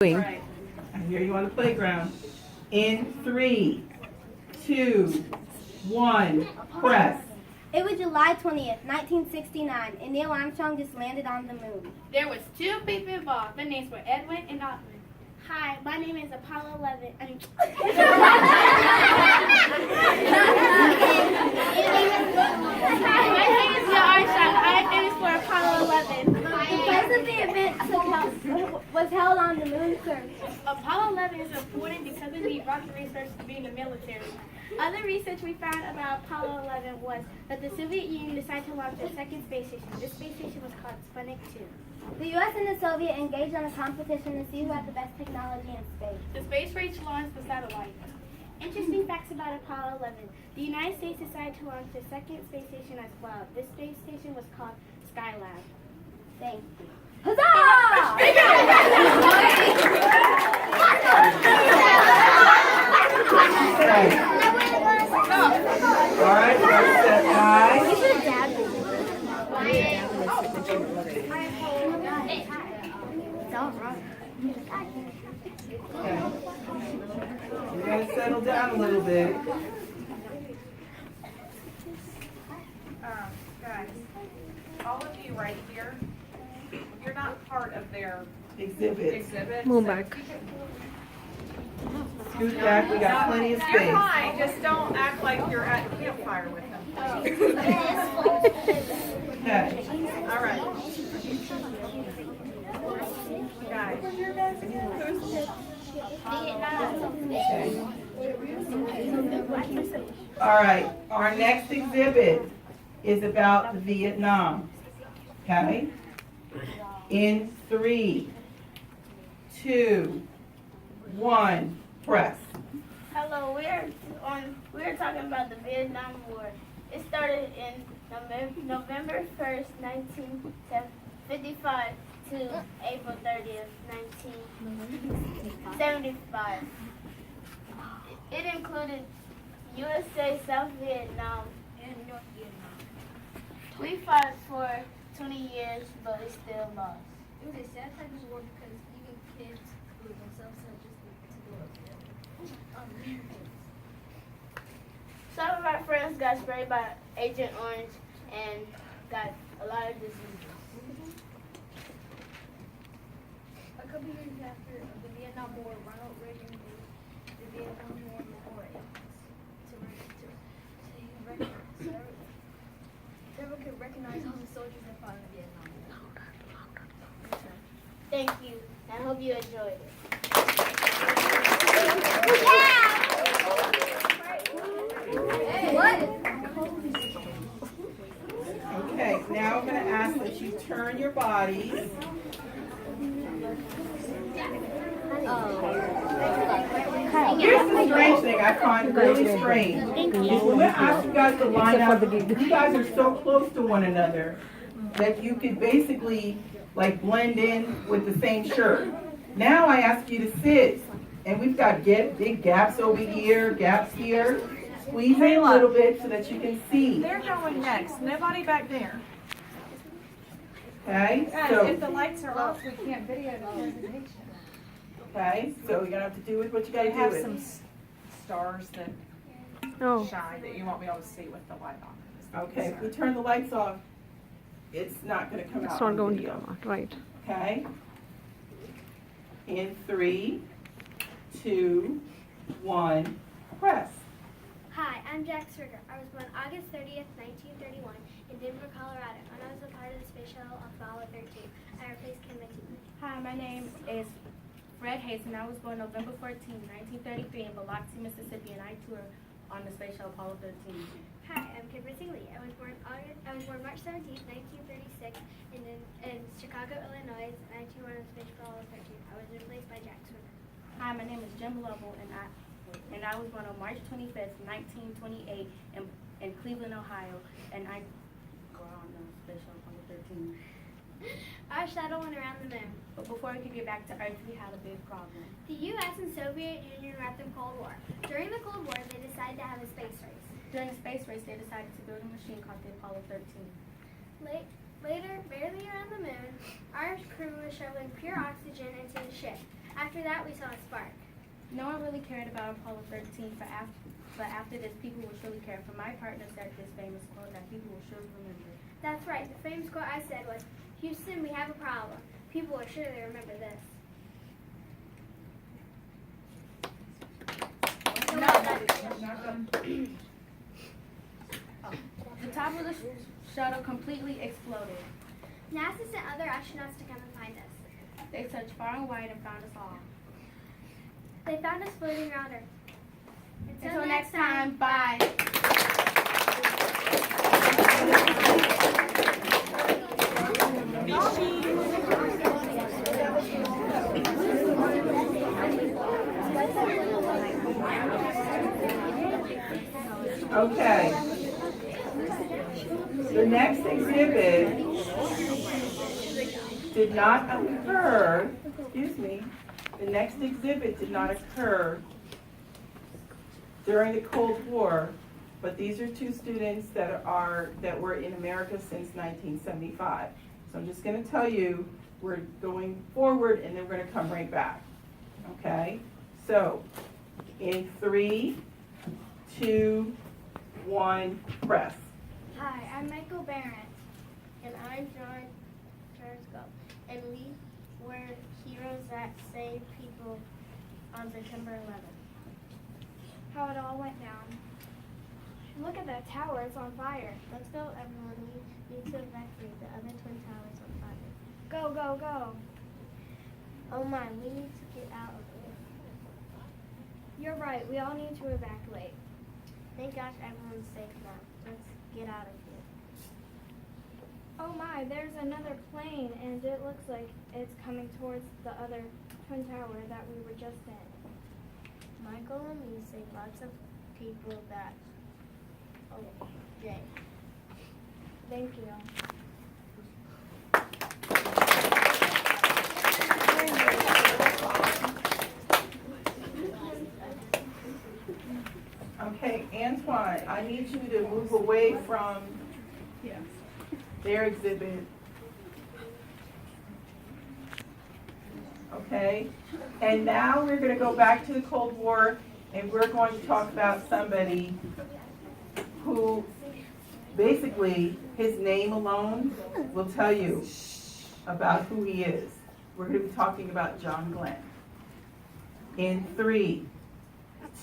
All right, I hear you on the playground. In 3, 2, 1, press. It was July 20th, 1969, and Neil Armstrong just landed on the moon. There was 2 people involved. Their names were Edwin and Otwin. Hi, my name is Apollo 11. My name is Neil Armstrong. I finished for Apollo 11. The place of the event was held on the moon surface. Apollo 11 is important because it needs rocket research to be in the military. Other research we found about Apollo 11 was that the Soviet Union decided to launch a second space station. This space station was called Sputnik 2. The U.S. and the Soviet engaged on a competition to see who had the best technology in space. The space race launched the satellite. Interesting facts about Apollo 11. The United States decided to launch the second space station as well. This space station was called Skylab. Thank you. Huzzah! All right, set guys. Okay. You gotta settle down a little bit. Guys, all of you right here, you're not part of their Exhibit. exhibit. Move so back. you can- Scoot back, we got plenty of You're space. fine, just don't act like you're at the campfire with them. Okay. All right. Guys, All right, our next exhibit is about Vietnam. Okay? In 3, 2, 1, press. Hello, we're talking about the Vietnam War. It started in November 1st, 1955 to April 30th, 1975. It included USA, South Vietnam, and North Vietnam. We fought for 20 years, but we still lost. It was a sad type of war because even kids who themselves had just to go up there. Some of our friends got sprayed by Agent Orange and got a lot of diseases. A couple years after the Vietnam War, Ronald Reagan made the Vietnam War Memorial so everyone could recognize all the soldiers that fought in Vietnam. Thank you. I hope you enjoyed it. Okay, now I'm going to ask that you turn your bodies. Here's the strange thing I find really strange. Is when I ask you guys to line up, you guys are so close to one another that you could basically like blend in with the same shirt. Now I ask you to sit, and we've got big gaps over here, gaps here. Squeeze in a little bit so that you can see. they're going next. Nobody back there. Okay, Guys, so if the lights are off, we can't video the presentation. okay, so you're gonna have to do with what you gotta They do have with. some stars that shine that you won't be able to see with the light on. Okay, if we turn the lights off, it's not gonna come out It's on not going to video. come out, right. Okay? In 3, 2, 1, press. Hi, I'm Jack Stricker. I was born August 30th, 1931 in Denver, Colorado, and I was a part of the Space Shuttle Apollo 13. I replaced Ken McKee. Hi, my name is Fred Hasten. I was born November 14, 1933 in Biloxi, Mississippi, and I toured on the Space Shuttle Apollo 13. Hi, I'm Kimber Lee. I was born March 17th, 1936 in Chicago, Illinois, and I toured on the Space Shuttle Apollo 13. I was replaced by Jack Stricker. Hi, my name is Jim Lovell, and I was born on March 25th, 1928 in Cleveland, Ohio, and I go on the Space Shuttle Apollo 13. Our shuttle went around the moon. But before we could get back to Earth, we had a big problem. The U.S. and Soviet Union were at the Cold War. During the Cold War, they decided to have a space race. During the space race, they decided to build a machine called the Apollo 13. Later, barely around the moon, our crew was shoveling pure oxygen into the ship. After that, we saw a spark. No one really cared about Apollo 13, but after this, people will surely care. For my partner said this famous quote that people will surely remember. That's right. The famous quote I said was, "Houston, we have a problem." People will surely remember this. The top of the shuttle completely exploded. NASA sent other astronauts to come and find us. They searched far and wide and found us all. They found us floating around Earth. Until next time, bye. Okay. The next exhibit did not occur, the next exhibit did not occur during the Cold War, but these are two students that were in America since 1975. So I'm just going to tell you, we're going forward and then we're going to come right back. Okay? So, in 3, 2, 1, press. Hi, I'm Michael Barrett. And I'm John Charsco. And we were heroes that saved people on September 11th. How it all went down. Look at that tower, it's on fire. Let's go, everyone. We need to evacuate the other twin towers on fire. Go, go, go. Oh my, we need to get out of here. You're right, we all need to evacuate. Thank gosh everyone's safe now. Let's get out of here. Oh my, there's another plane, and it looks like it's coming towards the other twin tower that we were just in. Michael and me saved lots of people that. Oh, Jay. Thank you. Okay, Antoine, I need you to move away from their exhibit. Okay, and now we're going to go back to the Cold War and we're going to talk about somebody who basically his name alone will tell you about who he is. We're going to be talking about John Glenn. In 3,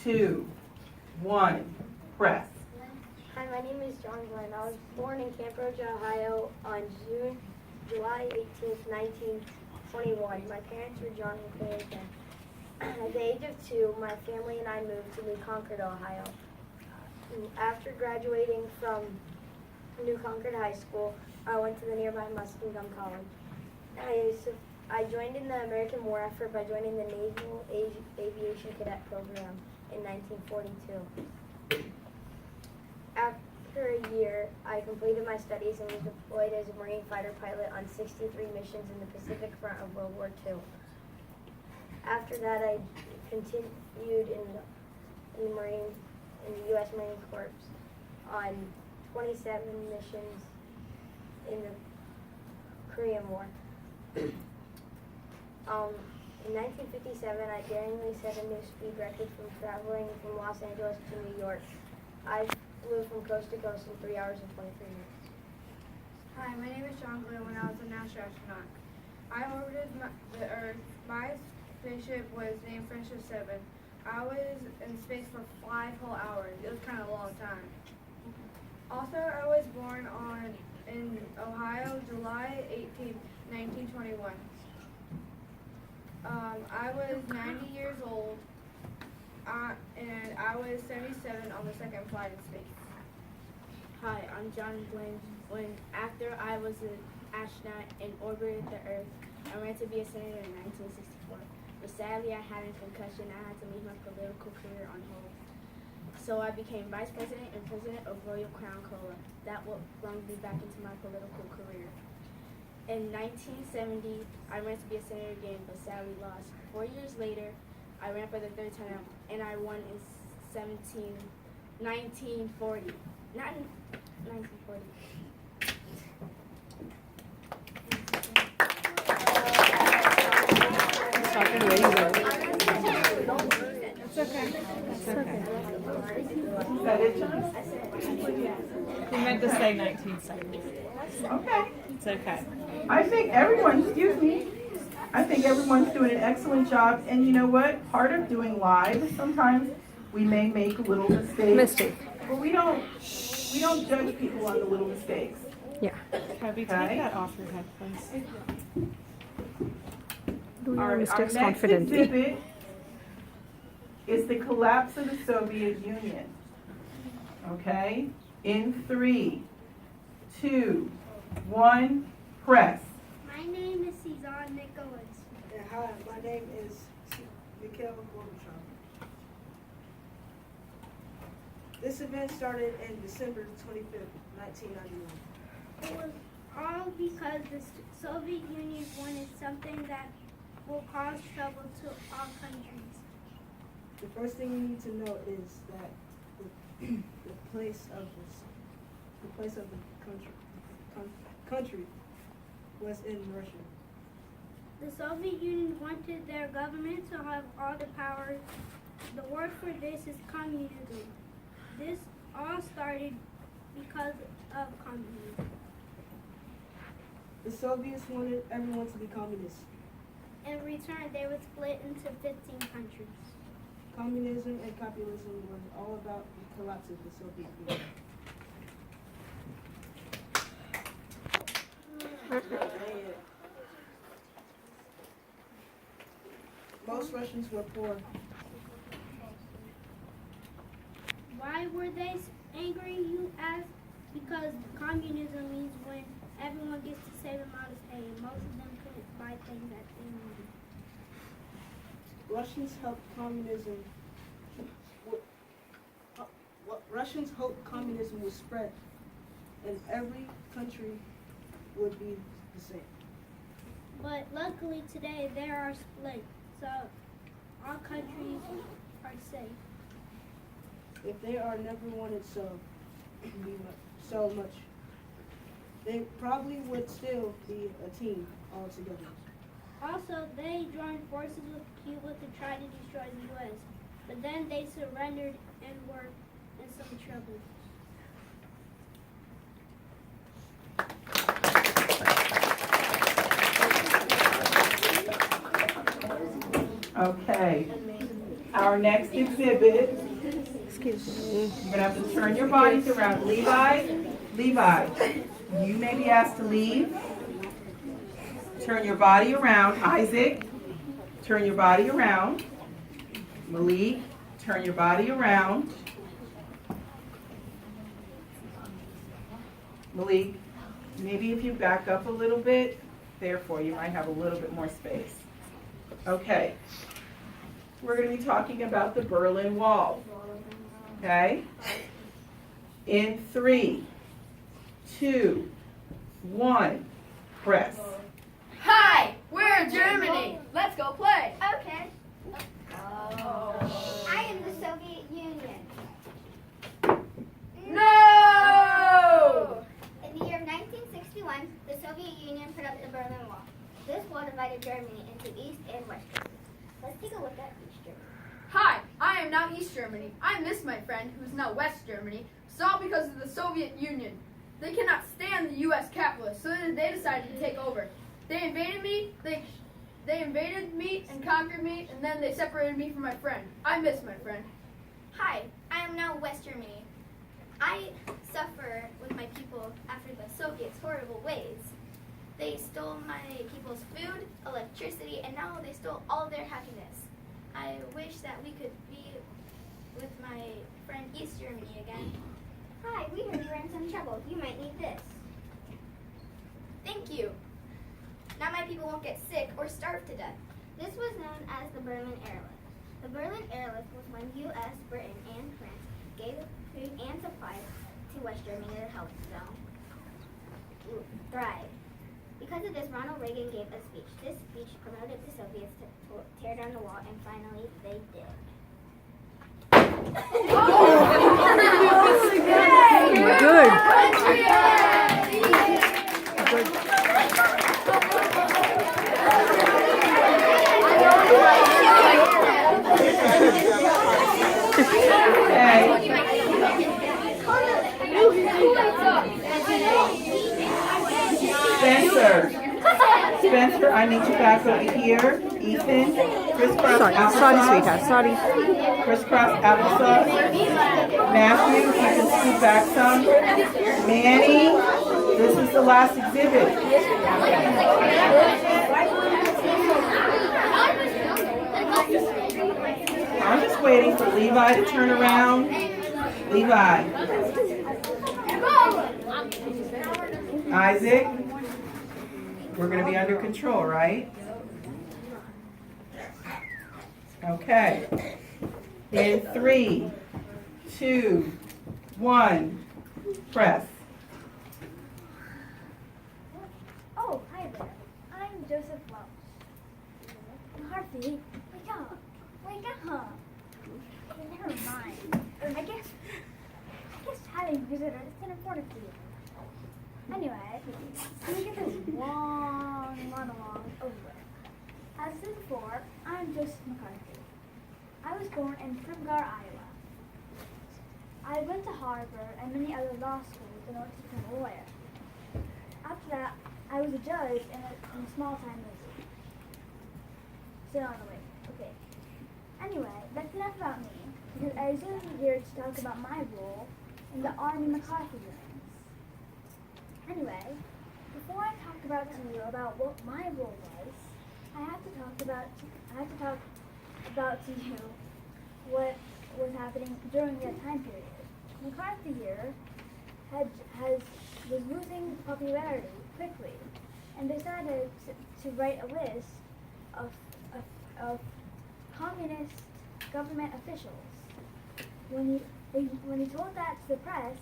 2, 1, press. Hi, my name is John Glenn. I was born in Camp Rouge, Ohio on July 18th, 1921. My parents were John and Claire Glenn. At the age of 2, my family and I moved to New Concord, Ohio. After graduating from New Concord High School, I went to the nearby Muskingum College. I joined in the American War effort by joining the Naval Aviation Cadet Program in 1942. After a year, I completed my studies and was deployed as a Marine fighter pilot on 63 missions in the Pacific Front of World War II. After that, I continued in the U.S. Marine Corps on 27 missions in the Korean War. In 1957, I daringly set a new speed record from traveling from Los Angeles to New York. I flew from coast to coast in 3 hours and 23 minutes. Hi, my name is John Glenn. When I was a NASA astronaut, I orbited the Earth. My spaceship was named Friendship 7. I was in space for 5 whole hours. It was kind of a long time. Also, I was born in Ohio, July 18, 1921. I was 90 years old, and I was 77 on the second flight in space. Hi, I'm John Glenn. After I was an astronaut and orbited the Earth, I ran to be a senator in 1964. But sadly, I had a concussion. I had to leave my political career on hold. So I became vice president and president of Royal Crown Cola. That will bring me back into my political career. In 1970, I ran to be a senator again, but sadly lost. 4 years later, I ran for the 3rd time, and I won in 1940. Not in 1940. Talking radio. Is that it, John? He meant to say 1970. Okay. It's okay. I think everyone's doing an excellent job. And you know what? Part of doing live, sometimes we may make little mistakes. But we don't judge people on the little mistakes. Kobe, take Okay. that off your head, please. Our next exhibit is the collapse of the Soviet Union. Okay? In 3, 2, 1, press. My name is Cezanne Nicholas. Hi, my name is Mikhail Gorbachev. This event started in December 25th, 1991. It was all because the Soviet Union wanted something that will cause trouble to all countries. The first thing you need to know is that the place of the country was in Russia. The Soviet Union wanted their government to have all the power. The word for this is communism. This all started because of communism. The Soviets wanted everyone to be communist. In return, they would split into 15 countries. Communism and capitalism was all about the collapse of the Soviet Union. Most Russians were poor. Why were they angry, you ask? Because communism means when everyone gets the same amount of pay, and most of them couldn't buy things that they needed. Russians hoped communism would spread, and every country would be the same. But luckily today they are split, so all countries are safe. If they are never wanted so much, they probably would still be a team altogether. Also, they joined forces with Cuba to try to destroy the U.S., but then they surrendered and were in some trouble. Okay. Our next exhibit. Excuse me. You're gonna have to turn your bodies around. Levi, you may be asked to leave. Turn your body around. Isaac, turn your body around. Malik, turn your body around. Malik, maybe if you back up a little bit, therefore you might have a little bit more space. Okay. We're going to be talking about the Berlin Wall. Okay? In 3, 2, 1, press. Hi, we're in Germany. Let's go play. Okay. I am the Soviet Union. No! In the year of 1961, the Soviet Union put up the Berlin Wall. This wall divided Germany into East and West Germany. Let's take a look at East Germany. Hi, I am now East Germany. I miss my friend, who's now West Germany. It's all because of the Soviet Union. They cannot stand the U.S. capitalists, so they decided to take over. They invaded me. They invaded me and conquered me, and then they separated me from my friend. I miss my friend. Hi, I am now West Germany. I suffer with my people after the Soviets' horrible ways. They stole my people's food, electricity, and now they stole all their happiness. I wish that we could be with my friend East Germany again. Hi, we heard you were in some trouble. You might need this. Thank you. Now my people won't get sick or starve to death. This was known as the Berlin Airlift. The Berlin Airlift was when U.S., Britain, and France gave food and supplies to West Germany to help them thrive. Because of this, Ronald Reagan gave a speech. This speech promoted the Soviets to tear down the wall, and finally they did. Good. sir. Spencer, I need you back over here. Ethan, crisscross applesauce. sweetheart. Sorry. Crisscross applesauce. Matthew, you can scoot back some. Manny, this is the last exhibit. I'm just waiting for Levi to turn around. Levi. Isaac, we're going to be under control, right? Okay. In 3, 2, 1, press. Oh, hi there. I'm Joseph Welch. McCarthy, wake up. Wake up. Okay, never mind. I guess having visitors is important to you. Anyway, let me get this long monologue over. As said before, I'm Joseph McCarthy. I was born in Primgar, Iowa. I went to Harvard and many other law schools in order to become a lawyer. After that, I was a judge in a small town Missouri. Still on the way. Okay. Anyway, that's enough about me, because I assume you're here to talk about my role in the Army McCarthy hearings. Anyway, before I talk to you about what my role was, I have to talk about to you what was happening during that time period. McCarthy here was losing popularity quickly, and decided to write a list of communist government officials. When he told that to the press,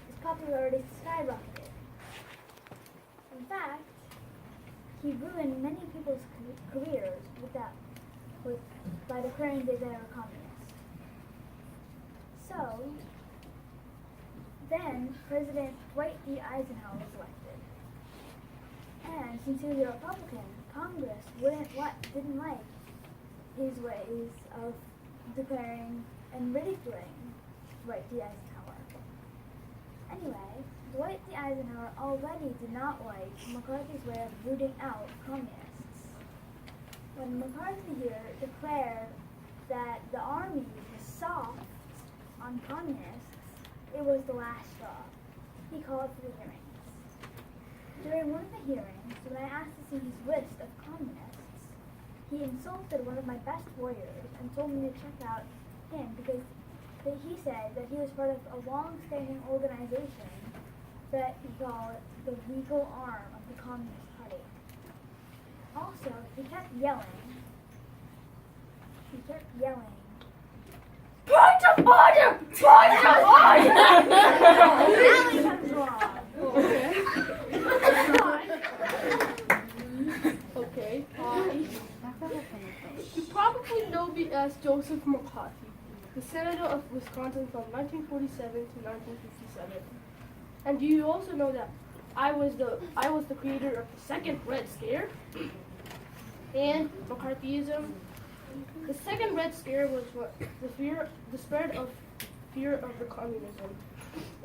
his popularity skyrocketed. In fact, he ruined many people's careers by declaring that they were communists. So, then President Dwight D. Eisenhower was elected. And since he was a Republican, Congress didn't like his ways of declaring and ridiculing Dwight D. Eisenhower. Anyway, Dwight D. Eisenhower already did not like McCarthy's way of rooting out communists. When McCarthy here declared that the army was soft on communists, it was the last straw. He called for the hearings. During one of the hearings, when I asked to see his list of communists, he insulted one of my best lawyers and told me to check out him because he said that he was part of a long-standing organization that he called the legal arm of the Communist Party. Also, he kept yelling, "Point of order! Point of order!" Okay, you probably know me as Joseph McCarthy, the Senator of Wisconsin from 1947 to 1957. And do you also know that I was the creator of the second Red Scare and McCarthyism? The second Red Scare was the spread of fear of the communism,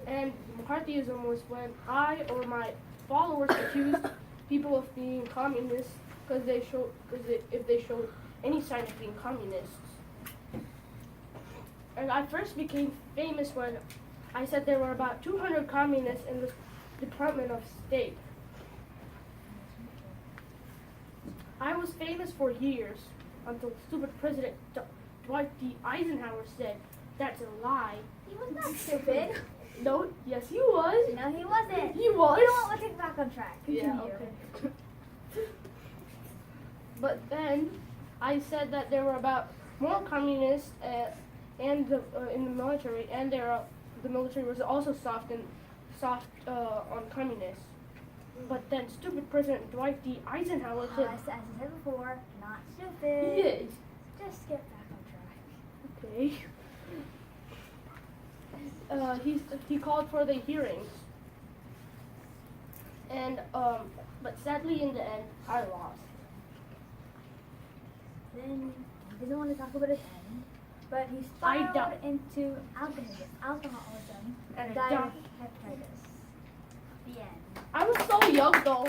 and McCarthyism was when I or my followers accused people of being communists if they showed any sign of being communists. And I first became famous when I said there were about 200 communists in the Department of State. I was famous for years until stupid President Dwight D. Eisenhower said, "That's a lie." He was not stupid. No, yes he was. No, he wasn't. He was. You know what? Let's get back on track. Continue. Yeah, okay. But then I said that there were about more communists in the military, and the military was also soft on communists. But then stupid President Dwight D. Eisenhower said, As I said before, not stupid. yes. Just get back on track. Okay. He called for the hearings, and but sadly in the end I lost. Then he doesn't want to talk about it then, but he I spiraled died. into alcoholism And and died died. of hepatitis. The end. I was so young though.